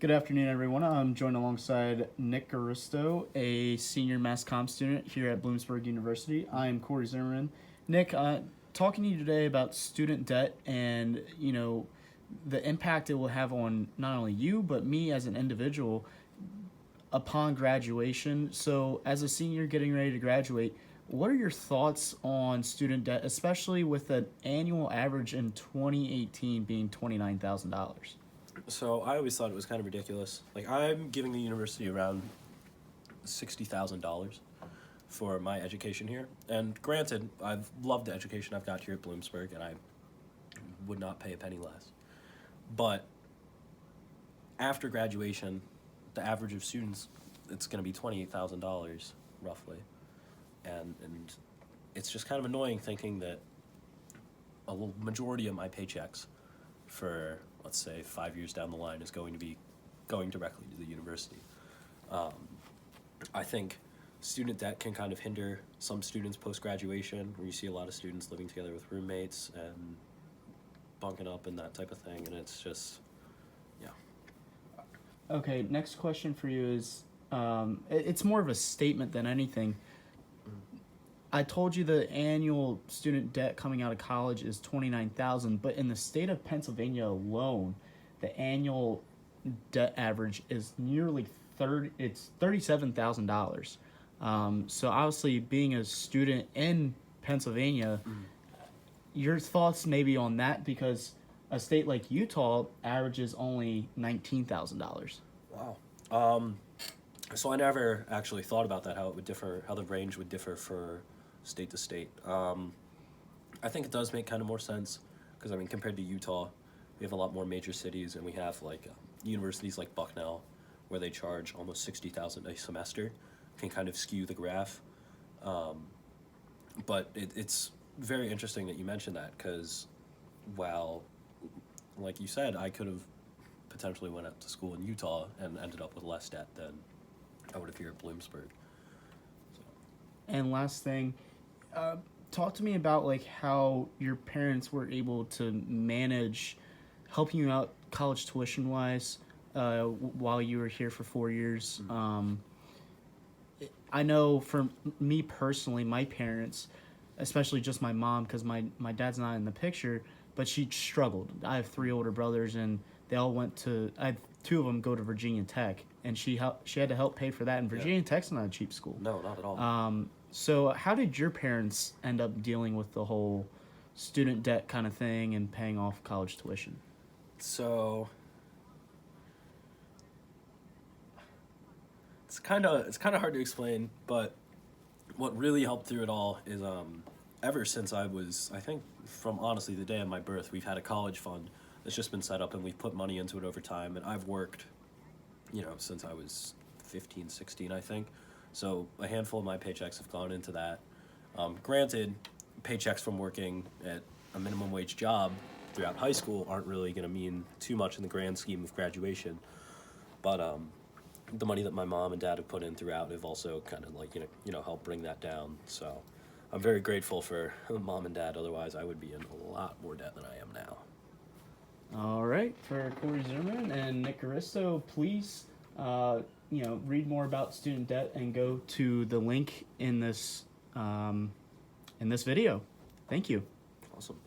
Good afternoon, everyone. I'm joined alongside Nick Garisto, a senior mass comm student here at Bloomsburg University. I am Corey Zimmerman. Nick, talking to you today about student debt and, the impact it will have on not only you, but me as an individual upon graduation. So, as a senior getting ready to graduate, what are your thoughts on student debt, especially with an annual average in 2018 being $29,000? So I always thought it was kind of ridiculous. Like, I'm giving the university around $60,000 for my education here. And granted, I've loved the education I've got here at Bloomsburg, and I would not pay a penny less. But after graduation, the average of students, it's going to be $28,000 roughly. And it's just kind of annoying thinking that a majority of my paychecks for, let's say, 5 years down the line is going to be going directly to the university. I think student debt can kind of hinder some students post-graduation, where you see a lot of students living together with roommates and bunking up and that type of thing, and it's just, yeah. Okay, next question for you is it's more of a statement than anything. I told you the annual student debt coming out of college is $29,000, but in the state of Pennsylvania alone, the annual debt average is nearly $37,000. So obviously, being a student in Pennsylvania, your thoughts maybe on that, because a state like Utah averages only $19,000. Wow. So I never actually thought about that, how it would differ, how the range would differ for state to state. I think it does make kind of more sense because, I mean, compared to Utah, we have a lot more major cities, and we have like universities like Bucknell, where they charge almost $60,000 a semester, can kind of skew the graph. But it's very interesting that you mentioned that, because while, like you said, I could have potentially went up to school in Utah and ended up with less debt than I would have here at Bloomsburg. And last thing, talk to me about like how your parents were able to manage helping you out college tuition wise while you were here for 4 years. I know for me personally, my parents, especially just my mom, because my dad's not in the picture, but she struggled. I have 3 older brothers, and they all went to. I had 2 of them go to Virginia Tech, and she had to help pay for that. And Virginia Tech's not a cheap school. No, not at all. So how did your parents end up dealing with the whole student debt kind of thing and paying off college tuition? So it's kind of hard to explain, but what really helped through it all is ever since I think from honestly the day of my birth, we've had a college fund that's just been set up, and we've put money into it over time, and I've worked, since I was 15, 16, I think. So a handful of my paychecks have gone into that. Granted, paychecks from working at a minimum wage job throughout high school aren't really going to mean too much in the grand scheme of graduation. But the money that my mom and dad have put in throughout have also kind of like, helped bring that down. So I'm very grateful for mom and dad. Otherwise, I would be in a lot more debt than I am now. All right, for Corey Zimmerman and Nick Garisto, please read more about student debt and go to the link in this video. Thank you. Awesome.